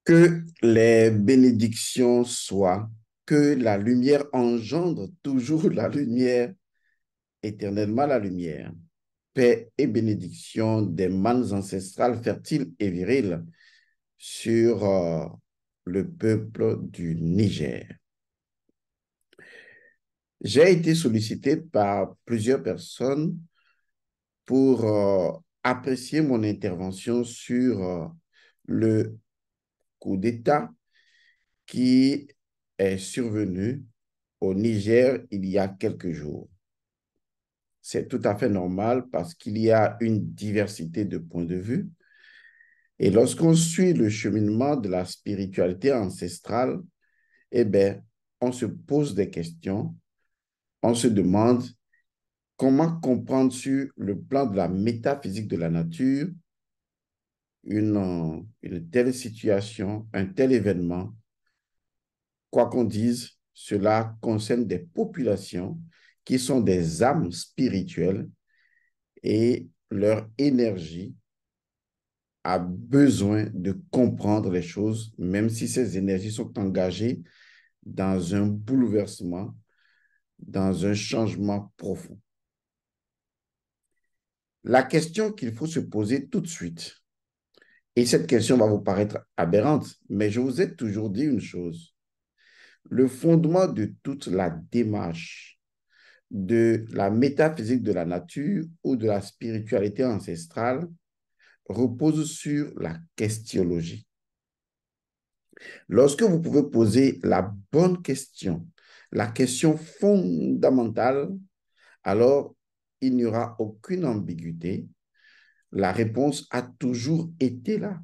Que les bénédictions soient, que la lumière engendre toujours la lumière, éternellement la lumière. Paix et bénédiction des manes ancestrales fertiles et viriles sur le peuple du Niger. J'ai été sollicité par plusieurs personnes pour apprécier mon intervention sur le coup d'État qui est survenu au Niger il y a quelques jours. C'est tout à fait normal parce qu'il y a une diversité de points de vue. Et lorsqu'on suit le cheminement de la spiritualité ancestrale, eh bien, on se pose des questions, on se demande comment comprendre sur le plan de la métaphysique de la nature une telle situation, un tel événement. Quoi qu'on dise, cela concerne des populations qui sont des âmes spirituelles et leur énergie a besoin de comprendre les choses, même si ces énergies sont engagées dans un bouleversement, dans un changement profond. La question qu'il faut se poser tout de suite, et cette question va vous paraître aberrante, mais je vous ai toujours dit une chose. Le fondement de toute la démarche de la métaphysique de la nature ou de la spiritualité ancestrale repose sur la questionologie. Lorsque vous pouvez poser la bonne question, la question fondamentale, alors il n'y aura aucune ambiguïté. La réponse a toujours été là.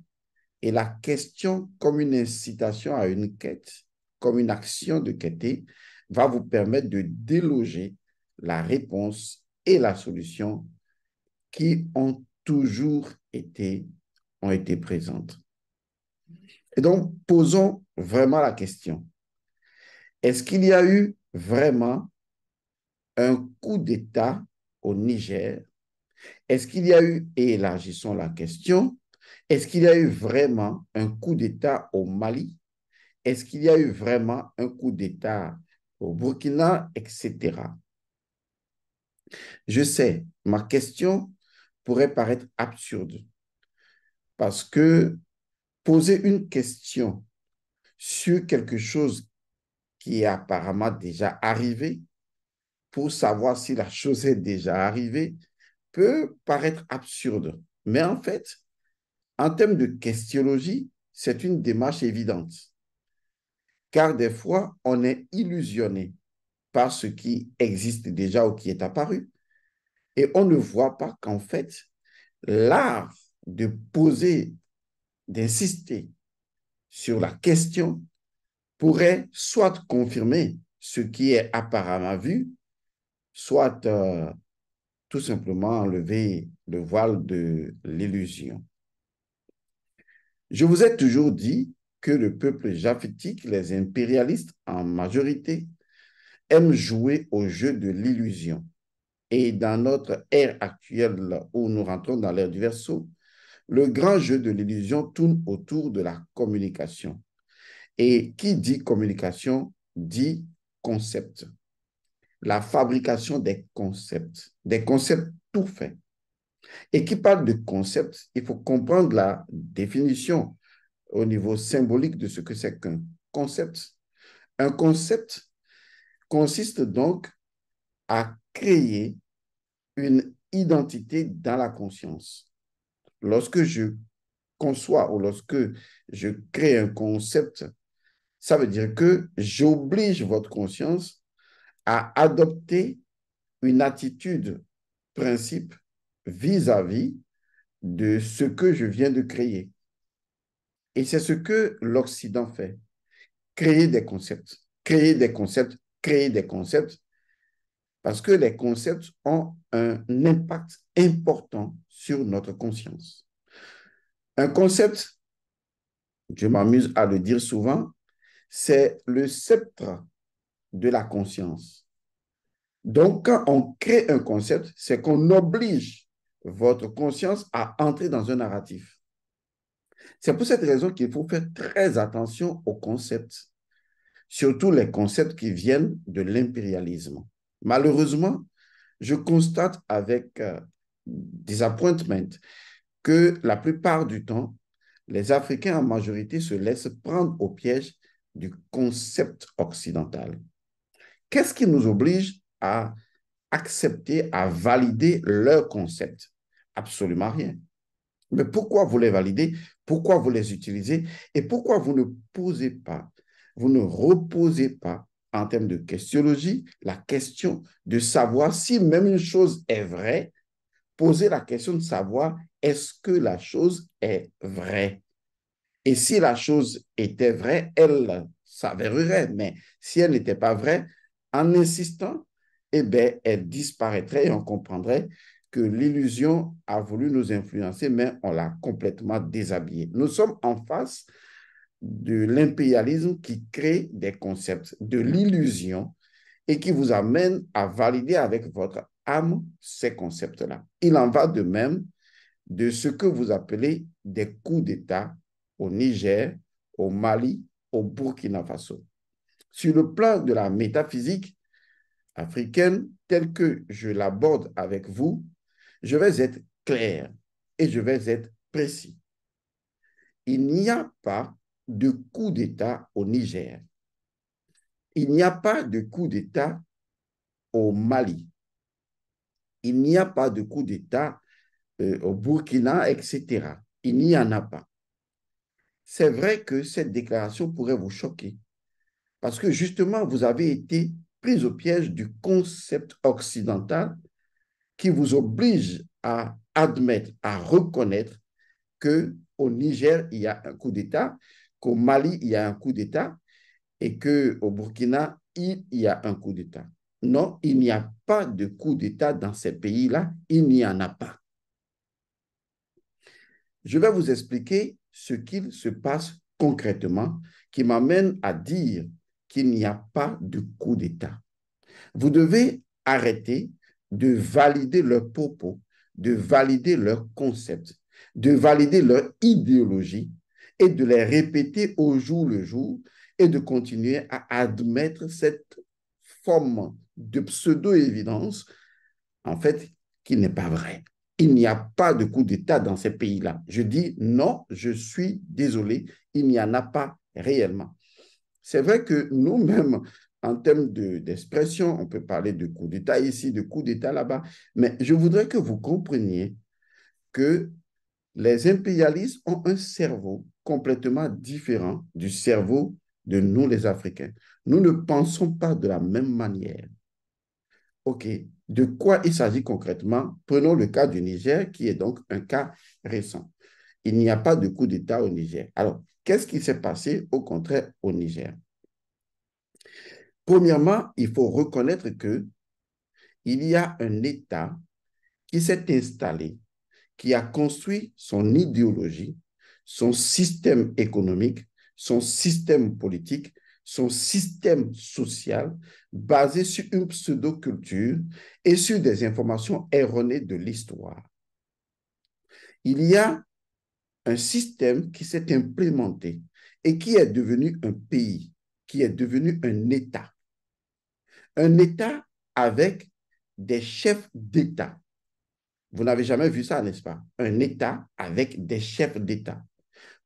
Et la question, comme une incitation à une quête, comme une action de quêter, va vous permettre de déloger la réponse et la solution qui ont été présentes. Et donc, posons vraiment la question. Est-ce qu'il y a eu vraiment un coup d'État au Niger? Est-ce qu'il y a eu, et élargissons la question, est-ce qu'il y a eu vraiment un coup d'État au Mali? Est-ce qu'il y a eu vraiment un coup d'État au Burkina, etc. Je sais, ma question pourrait paraître absurde parce que poser une question sur quelque chose qui est apparemment déjà arrivé pour savoir si la chose est déjà arrivée peut paraître absurde. Mais en fait, en termes de questionologie, c'est une démarche évidente. Car des fois, on est illusionné par ce qui existe déjà ou qui est apparu. Et on ne voit pas qu'en fait, l'art de poser, d'insister sur la question pourrait soit confirmer ce qui est apparemment vu, soit tout simplement enlever le voile de l'illusion. Je vous ai toujours dit que le peuple japhétique, les impérialistes en majorité, aiment jouer au jeu de l'illusion. Et dans notre ère actuelle où nous rentrons dans l'ère du Verseau, le grand jeu de l'illusion tourne autour de la communication. Et qui dit communication dit concept. La fabrication des concepts tout faits. Et qui parle de concept, il faut comprendre la définition au niveau symbolique de ce que c'est qu'un concept. Un concept consiste donc à créer une identité dans la conscience. Lorsque je conçois ou lorsque je crée un concept, ça veut dire que j'oblige votre conscience à adopter une attitude, principe vis-à-vis de ce que je viens de créer. Et c'est ce que l'Occident fait. Créer des concepts, créer des concepts, créer des concepts, parce que les concepts ont un impact important sur notre conscience. Un concept, je m'amuse à le dire souvent, c'est le sceptre de la conscience. Donc, quand on crée un concept, c'est qu'on oblige votre conscience à entrer dans un narratif. C'est pour cette raison qu'il faut faire très attention aux concepts, surtout les concepts qui viennent de l'impérialisme. Malheureusement, je constate avec disappointment que la plupart du temps, les Africains en majorité se laissent prendre au piège du concept occidental. Qu'est-ce qui nous oblige à accepter, à valider leur concept? Absolument rien. Mais pourquoi vous les validez? Pourquoi vous les utilisez? Et pourquoi vous ne posez pas, vous ne reposez pas en termes de questionologie la question de savoir si même une chose est vraie, poser la question de savoir est-ce que la chose est vraie? Et si la chose était vraie, elle s'avérerait. Mais si elle n'était pas vraie, en insistant, eh bien, elle disparaîtrait et on comprendrait que l'illusion a voulu nous influencer, mais on l'a complètement déshabillée. Nous sommes en face de l'impérialisme qui crée des concepts, de l'illusion et qui vous amène à valider avec votre âme ces concepts-là. Il en va de même de ce que vous appelez des coups d'État au Niger, au Mali, au Burkina Faso. Sur le plan de la métaphysique africaine, telle que je l'aborde avec vous, je vais être clair et je vais être précis. Il n'y a pas de coup d'État au Niger. Il n'y a pas de coup d'État au Mali. Il n'y a pas de coup d'État au Burkina, etc. Il n'y en a pas. C'est vrai que cette déclaration pourrait vous choquer parce que justement, vous avez été pris au piège du concept occidental qui vous oblige à admettre, à reconnaître qu'au Niger, il y a un coup d'État, qu'au Mali, il y a un coup d'État et qu'au Burkina, il y a un coup d'État. Non, il n'y a pas de coup d'État dans ces pays-là, il n'y en a pas. Je vais vous expliquer ce qu'il se passe concrètement qui m'amène à dire qu'il n'y a pas de coup d'État. Vous devez arrêter de valider leurs propos, de valider leurs concepts, de valider leur idéologie et de les répéter au jour le jour et de continuer à admettre cette forme de pseudo-évidence, en fait, qui n'est pas vraie. Il n'y a pas de coup d'État dans ces pays-là. Je dis non, je suis désolé, il n'y en a pas réellement. C'est vrai que nous-mêmes, en termes d'expression, on peut parler de coup d'État ici, de coup d'État là-bas, mais je voudrais que vous compreniez que les impérialistes ont un cerveau complètement différent du cerveau de nous, les Africains. Nous ne pensons pas de la même manière. OK. De quoi il s'agit concrètement? Prenons le cas du Niger, qui est donc un cas récent. Il n'y a pas de coup d'État au Niger. Alors, qu'est-ce qui s'est passé au contraire au Niger? Premièrement, il faut reconnaître qu'il y a un État qui s'est installé, qui a construit son idéologie, son système économique, son système politique, son système social basé sur une pseudo-culture et sur des informations erronées de l'histoire. Il y a un système qui s'est implémenté et qui est devenu un pays, qui est devenu un État. Un État avec des chefs d'État. Vous n'avez jamais vu ça, n'est-ce pas? Un État avec des chefs d'État.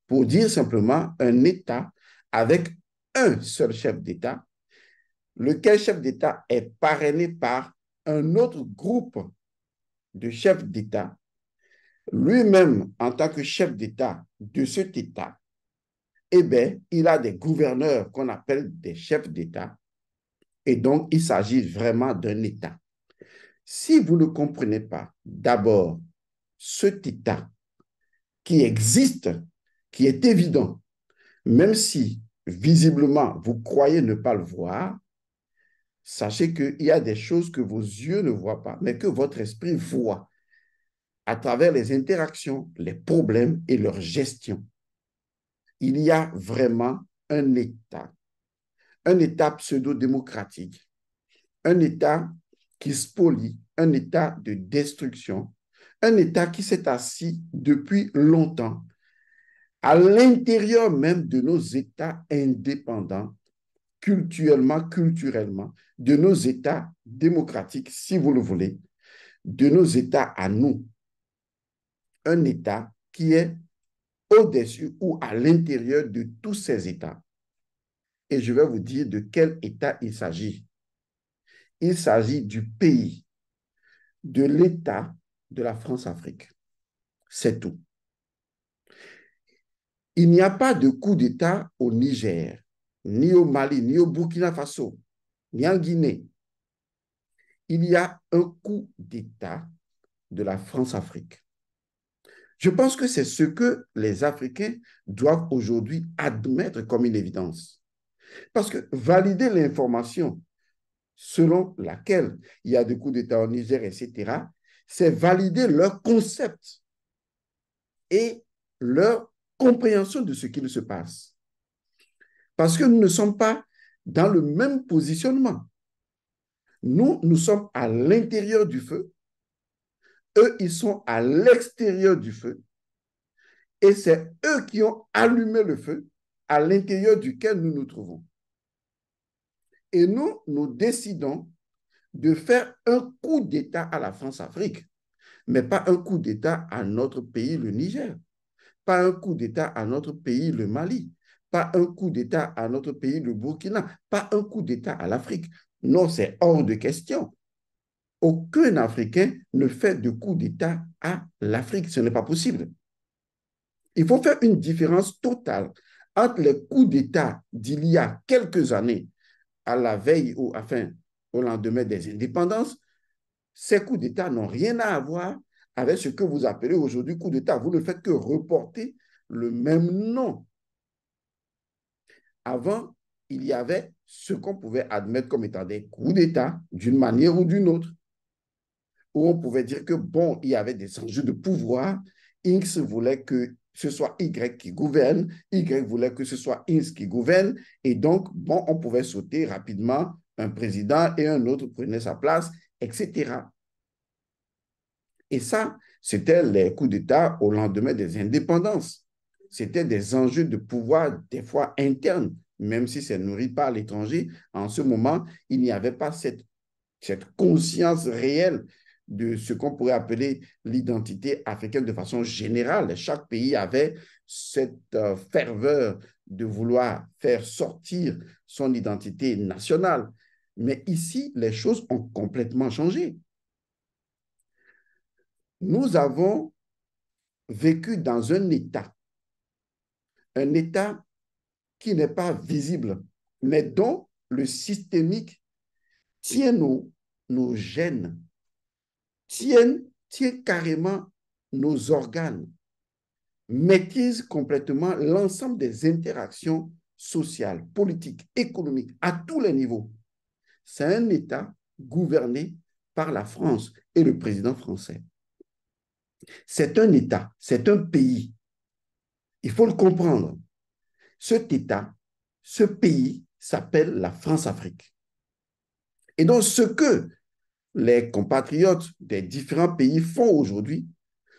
Pour dire simplement un État avec un seul chef d'État, lequel chef d'État est parrainé par un autre groupe de chefs d'État, lui-même en tant que chef d'État de cet État, eh bien, il a des gouverneurs qu'on appelle des chefs d'État, et donc il s'agit vraiment d'un État. Si vous ne comprenez pas d'abord cet État qui existe, qui est évident, même si visiblement vous croyez ne pas le voir, sachez qu'il y a des choses que vos yeux ne voient pas, mais que votre esprit voit à travers les interactions, les problèmes et leur gestion. Il y a vraiment un État pseudo-démocratique, un État qui spolie, un État de destruction, un État qui s'est assis depuis longtemps à l'intérieur même de nos États indépendants, culturellement, de nos États démocratiques, si vous le voulez, de nos États à nous. Un État qui est au-dessus ou à l'intérieur de tous ces États. Et je vais vous dire de quel État il s'agit. Il s'agit du pays, de l'État de la France-Afrique. C'est tout. Il n'y a pas de coup d'État au Niger, ni au Mali, ni au Burkina Faso, ni en Guinée. Il y a un coup d'État de la France-Afrique. Je pense que c'est ce que les Africains doivent aujourd'hui admettre comme une évidence. Parce que valider l'information selon laquelle il y a des coups d'État au Niger, etc., c'est valider leur concept et leur compréhension de ce qu'il se passe. Parce que nous ne sommes pas dans le même positionnement. Nous sommes à l'intérieur du feu. Eux, ils sont à l'extérieur du feu. Et c'est eux qui ont allumé le feu à l'intérieur duquel nous nous trouvons. Et nous décidons de faire un coup d'État à la France-Afrique, mais pas un coup d'État à notre pays, le Niger, pas un coup d'État à notre pays, le Mali, pas un coup d'État à notre pays, le Burkina, pas un coup d'État à l'Afrique. Non, c'est hors de question. Aucun Africain ne fait de coup d'État à l'Afrique. Ce n'est pas possible. Il faut faire une différence totale entre les coups d'État d'il y a quelques années, à la veille ou enfin au lendemain des indépendances. Ces coups d'État n'ont rien à voir avec ce que vous appelez aujourd'hui coup d'État. Vous ne faites que reporter le même nom. Avant, il y avait ce qu'on pouvait admettre comme étant des coups d'État d'une manière ou d'une autre, où on pouvait dire que, bon, il y avait des enjeux de pouvoir. X voulait que ce soit Y qui gouverne, Y voulait que ce soit X qui gouverne, et donc, bon, on pouvait sauter rapidement un président et un autre prenait sa place, etc. Et ça, c'était les coups d'État au lendemain des indépendances. C'était des enjeux de pouvoir, des fois internes, même si c'est nourri par l'étranger. En ce moment, il n'y avait pas cette conscience réelle de ce qu'on pourrait appeler l'identité africaine de façon générale. Chaque pays avait cette ferveur de vouloir faire sortir son identité nationale. Mais ici, les choses ont complètement changé. Nous avons vécu dans un État qui n'est pas visible, mais dont le systémique tient nos gènes, tient carrément nos organes, maîtrise complètement l'ensemble des interactions sociales, politiques, économiques, à tous les niveaux. C'est un État gouverné par la France et le président français. C'est un État, c'est un pays. Il faut le comprendre. Cet État, ce pays s'appelle la France-Afrique. Et donc, ce que les compatriotes des différents pays font aujourd'hui,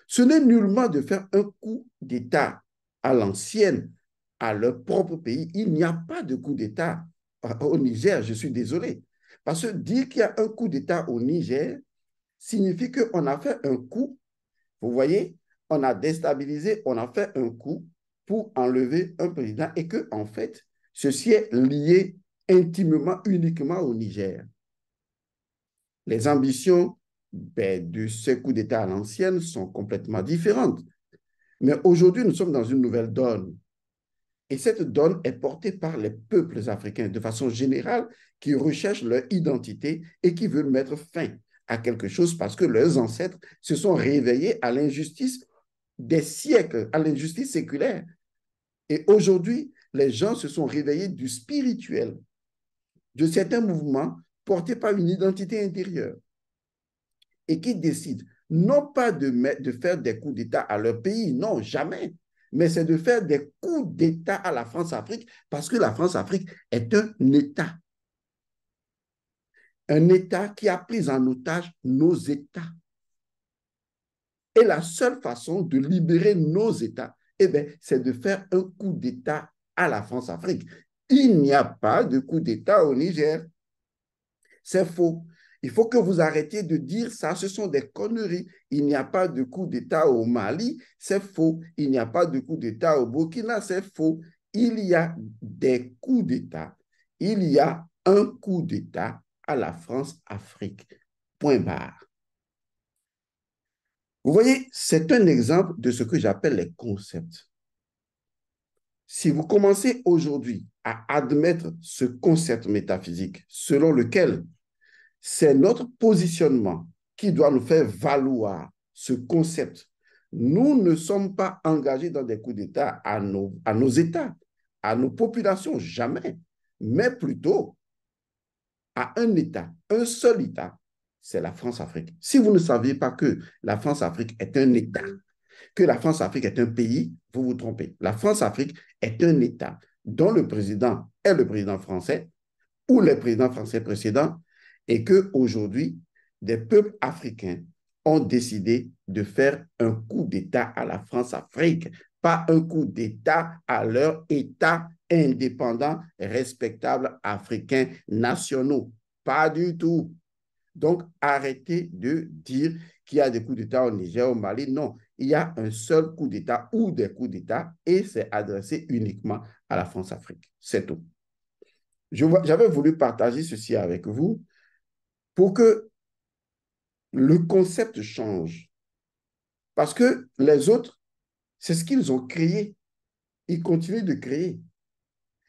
ce n'est nullement de faire un coup d'État à l'ancienne, à leur propre pays. Il n'y a pas de coup d'État au Niger, je suis désolé. Parce que dire qu'il y a un coup d'État au Niger signifie qu'on a fait un coup, vous voyez, on a déstabilisé, on a fait un coup pour enlever un président et que, en fait, ceci est lié intimement, uniquement au Niger. Les ambitions de ces coups d'État à l'ancienne sont complètement différentes. Mais aujourd'hui, nous sommes dans une nouvelle donne. Et cette donne est portée par les peuples africains de façon générale qui recherchent leur identité et qui veulent mettre fin à quelque chose parce que leurs ancêtres se sont réveillés à l'injustice des siècles, à l'injustice séculaire. Et aujourd'hui, les gens se sont réveillés du spirituel, de certains mouvements portés par une identité intérieure et qui décident non pas de faire des coups d'État à leur pays, non, jamais, mais c'est de faire des coups d'État à la France-Afrique parce que la France-Afrique est un État. Un État qui a pris en otage nos États. Et la seule façon de libérer nos États, eh bien, c'est de faire un coup d'État à la France-Afrique. Il n'y a pas de coup d'État au Niger. C'est faux. Il faut que vous arrêtiez de dire ça, ce sont des conneries. Il n'y a pas de coup d'État au Mali, c'est faux. Il n'y a pas de coup d'État au Burkina, c'est faux. Il y a des coups d'État. Il y a un coup d'État à la France-Afrique. Point barre. Vous voyez, c'est un exemple de ce que j'appelle les concepts. Si vous commencez aujourd'hui à admettre ce concept métaphysique selon lequel c'est notre positionnement qui doit nous faire valoir ce concept. Nous ne sommes pas engagés dans des coups d'État à nos États, à nos populations, jamais, mais plutôt à un État, un seul État, c'est la France-Afrique. Si vous ne saviez pas que la France-Afrique est un État, que la France-Afrique est un pays, vous vous trompez. La France-Afrique est un État dont le président est le président français ou les présidents français précédents et qu'aujourd'hui, des peuples africains ont décidé de faire un coup d'État à la France-Afrique, pas un coup d'État à leur État indépendant, respectable, africains nationaux. Pas du tout. Donc, arrêtez de dire qu'il y a des coups d'État au Niger, au Mali. Non, il y a un seul coup d'État ou des coups d'État et c'est adressé uniquement à la France-Afrique. C'est tout. J'avais voulu partager ceci avec vous pour que le concept change. Parce que les autres, c'est ce qu'ils ont créé. Ils continuent de créer.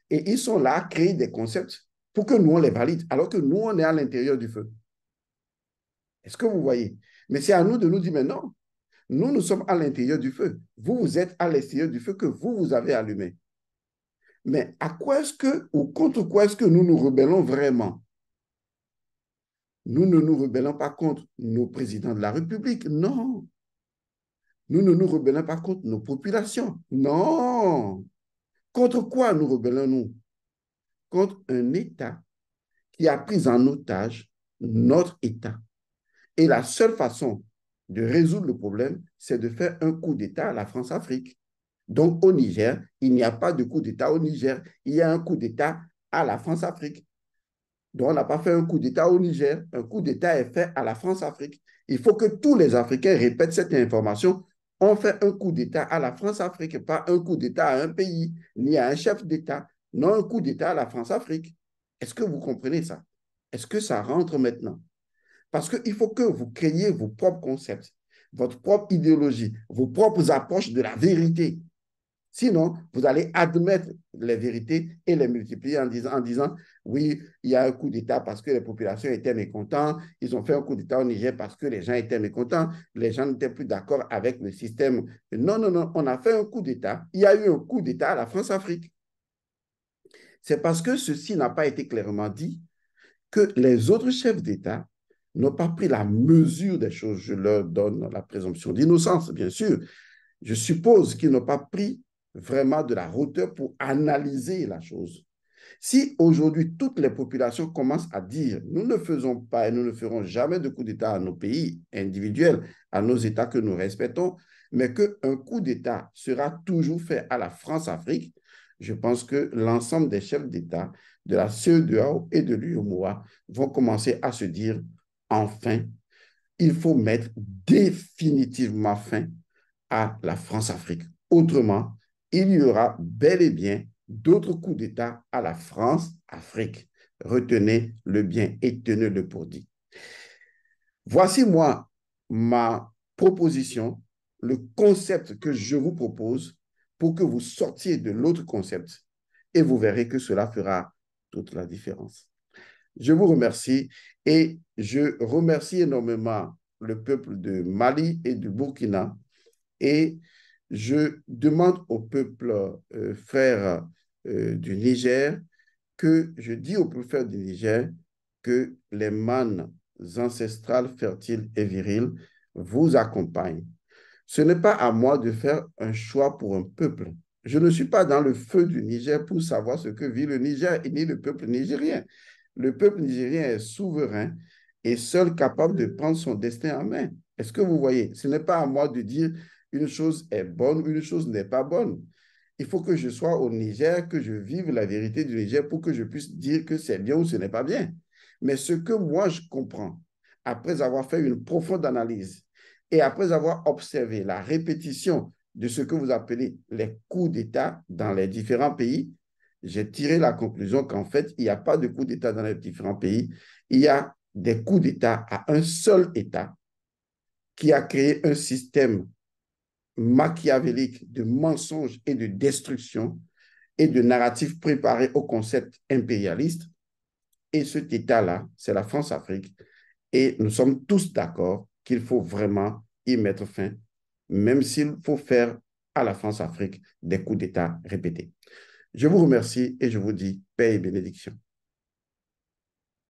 Et ils sont là à créer des concepts pour que nous, on les valide, alors que nous, on est à l'intérieur du feu. Est-ce que vous voyez? Mais c'est à nous de nous dire, mais non, nous sommes à l'intérieur du feu. Vous, vous êtes à l'extérieur du feu que vous avez allumé. Mais à quoi est-ce que, ou contre quoi est-ce que nous nous rebellons vraiment? Nous ne nous rebellons pas contre nos présidents de la République, non. Nous ne nous rebellons pas contre nos populations, non. Contre quoi nous rebellons-nous? Contre un État qui a pris en otage notre État. Et la seule façon de résoudre le problème, c'est de faire un coup d'État à la France-Afrique. Donc au Niger, il n'y a pas de coup d'État au Niger, il y a un coup d'État à la France-Afrique. Donc, on n'a pas fait un coup d'État au Niger. Un coup d'État est fait à la France-Afrique. Il faut que tous les Africains répètent cette information. On fait un coup d'État à la France-Afrique, pas un coup d'État à un pays, ni à un chef d'État. Non, un coup d'État à la France-Afrique. Est-ce que vous comprenez ça? Est-ce que ça rentre maintenant? Parce qu'il faut que vous créiez vos propres concepts, votre propre idéologie, vos propres approches de la vérité. Sinon, vous allez admettre les vérités et les multiplier en disant oui, il y a un coup d'État parce que les populations étaient mécontentes, ils ont fait un coup d'État au Niger parce que les gens étaient mécontents, les gens n'étaient plus d'accord avec le système. Non, non, non, on a fait un coup d'État. Il y a eu un coup d'État à la France-Afrique. C'est parce que ceci n'a pas été clairement dit que les autres chefs d'État n'ont pas pris la mesure des choses. Je leur donne la présomption d'innocence, bien sûr. Je suppose qu'ils n'ont pas pris vraiment de la hauteur pour analyser la chose. Si aujourd'hui toutes les populations commencent à dire nous ne faisons pas et nous ne ferons jamais de coup d'État à nos pays individuels, à nos États que nous respectons, mais qu'un coup d'État sera toujours fait à la France-Afrique, je pense que l'ensemble des chefs d'État de la CEDEAO et de l'UEMOA vont commencer à se dire enfin, il faut mettre définitivement fin à la France-Afrique. Autrement, il y aura bel et bien d'autres coups d'État à la France-Afrique. Retenez-le bien et tenez-le pour dit. Voici moi ma proposition, le concept que je vous propose pour que vous sortiez de l'autre concept et vous verrez que cela fera toute la différence. Je vous remercie et je remercie énormément le peuple de Mali et du Burkina et je demande au peuple frère du Niger que je dis au peuple frère du Niger que les mânes ancestrales fertiles et viriles vous accompagnent. Ce n'est pas à moi de faire un choix pour un peuple. Je ne suis pas dans le feu du Niger pour savoir ce que vit le Niger et ni le peuple nigérien. Le peuple nigérien est souverain et seul capable de prendre son destin en main. Est-ce que vous voyez? Ce n'est pas à moi de dire une chose est bonne ou une chose n'est pas bonne. Il faut que je sois au Niger, que je vive la vérité du Niger pour que je puisse dire que c'est bien ou ce n'est pas bien. Mais ce que moi je comprends, après avoir fait une profonde analyse et après avoir observé la répétition de ce que vous appelez les coups d'État dans les différents pays, j'ai tiré la conclusion qu'en fait, il n'y a pas de coups d'État dans les différents pays. Il y a des coups d'État à un seul État qui a créé un système machiavélique de mensonges et de destruction et de narratifs préparés au concept impérialiste. Et cet État-là, c'est la France-Afrique. Et nous sommes tous d'accord qu'il faut vraiment y mettre fin, même s'il faut faire à la France-Afrique des coups d'État répétés. Je vous remercie et je vous dis paix et bénédiction.